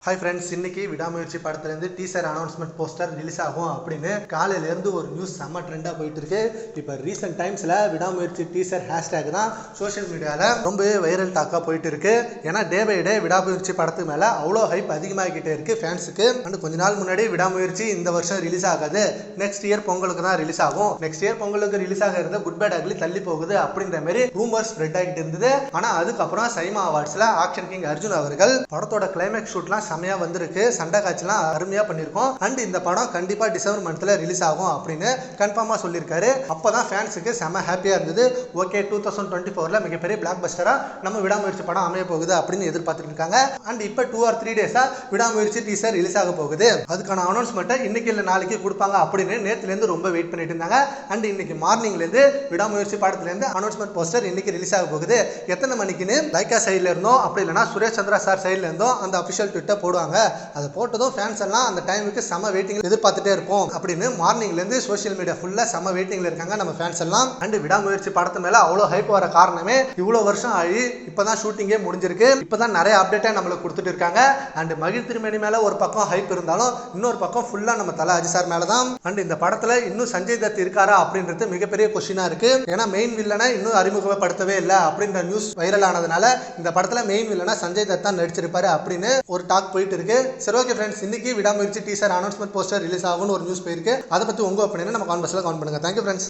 Hi friends, இன்னைக்கு விடாமுயற்சி படத்துலேருந்து டீசர் அனௌன்ஸ்மெண்ட் போஸ்டர் ரிலீஸ் ஆகும் அப்படின்னு காலையிலேருந்து ஒரு நியூஸ் செம்ம ட்ரெண்டாக போயிட்டு இருக்கு. இப்போ ரீசெண்ட் டைம்ஸில் விடாமுயற்சி டீசர் ஹேஷ்டேக் தான் சோஷியல் மீடியாவில் ரொம்பவே வைரல் டாக்காக போயிட்டு இருக்கு. ஏன்னா டே பை டே விடாமுயற்சி படத்து மேலே அவ்வளோ ஹைப் அதிகமாகிக்கிட்டே இருக்கு ஃபேன்ஸுக்கு. அண்ட் கொஞ்ச நாள் முன்னாடி விடாமுயற்சி இந்த வருஷம் ரிலீஸ் ஆகாது, நெக்ஸ்ட் இயர் பொங்கலுக்கு தான் ரிலீஸ் ஆகும், நெக்ஸ்ட் இயர் பொங்கலுக்கு ரிலீஸ் ஆக இருந்த குட் பேட் அக்லி தள்ளி போகுது அப்படின்ற மாதிரி ரூமர்ஸ் ஸ்ப்ரெட் ஆகிட்டு இருந்தது. ஆனால் அதுக்கப்புறம் சைமா அவார்ட்ஸில் ஆக்ஷன் கிங் அர்ஜுன் அவர்கள் படத்தோட கிளைமேக்ஸ் ஷூட்லாம் செமையா வந்திருக்கு, சண்டை காட்சிலாம் அருமையா பண்ணிருக்கோம். அண்ட் இந்த படம் கண்டிப்பா டிசம்பர் மந்த்ல ரிலீஸ் ஆகும் அப்படின்னு கன்ஃபார்மா சொல்லியிருக்காரு. அப்பதான் ஃபேன்ஸுக்கு செம ஹாப்பியா இருந்தது. ஓகே, 2024ல மிகப்பெரிய பிளாக் பஸ்டரா நம்ம விடாமுயற்சி படம் அமைய போகுது அப்படின்னு எதிர்பார்த்துட்டு இருக்காங்க. அண்ட் இப்போ 2 or 3 டேஸா விடாமுயற்சி டீசர் ரிலீஸ் ஆக போகுது. அதுக்கான அனௌன்ஸ்மெண்ட்டை இன்னைக்கு இல்லை நாளைக்கு கொடுப்பாங்க அப்படின்னு நேத்துல இருந்து ரொம்ப வெயிட் பண்ணிட்டு இருந்தாங்க. அண்ட் இன்னைக்கு மார்னிங்ல இருந்து விடாமுயற்சி படத்துல இருந்து அனௌன்ஸ்மெண்ட் போஸ்டர் இன்னைக்கு ரிலீஸ் ஆக போகுது. எத்தனை மணிக்குன்னு லைக்கா சைட்ல இருந்தோம், அப்படி இல்லைன்னா சுரேஷ் சந்திரா சார் சைட்ல இருந்தோம் அந்த அபிஷியல் ட்விட்டர் போடுவாங்க. அதை போட்டதும் ஃபேன்ஸ் எல்லாம் அந்த டைமுக்கு செம வெயிட்டிங் எதிர்பார்த்துட்டே இருப்போம் அப்படின்னு மார்னிங்ல இருந்து சோஷியல் மீடியா ஃபுல்லா செம வெயிட்டிங்ல இருக்காங்க நம்ம ஃபேன்ஸ் எல்லாம். அண்ட் விடாமுயற்சி படத்து மேல அவ்வளோ ஹைப் வர காரணமே இவ்வளோ வருஷம் ஆகி இப்பதான் ஷூட்டிங்கே முடிஞ்சிருக்கு, இப்பதான் நிறைய அப்டேட்டா நம்மளுக்கு கொடுத்துட்டு இருக்காங்க. அண்ட் மகிழ் திருமணி மேல ஒரு பக்கம் ஹைப் இருந்தாலும் இன்னொரு பக்கம் ஃபுல்லா நம்ம தல அஜித் சார் மேலதான். அண்ட் இந்த படத்துல இன்னும் சஞ்சய் தத் இருக்காரா அப்படின்றது மிகப்பெரிய கொஸ்டினா இருக்கு. ஏன்னா மெயின் வில்லனை இன்னும் அறிமுகப்படுத்தவே இல்லை அப்படின்ற நியூஸ் வைரல் ஆனதுனால இந்த படத்துல மெயின் வில்லனா சஞ்சய் தத் தான் நடிச்சிருப்பாரு அப்படின்னு ஒரு டாக் போயிட்டு இருக்கு. சரி, ஓகே ஃப்ரெண்ட்ஸ், இன்னைக்கு விடாமுயற்சி டீசர் அனௌன்ஸ்மெண்ட் போஸ்டர் ரிலீஸ் ஆகும்னு ஒரு நியூஸ் போயிருக்கு. அதை பத்தி உங்க ஒப்பீனியனை நம்ம கான்வர்ஸ்ல கமெண்ட் பண்ணுங்க. Thank you friends.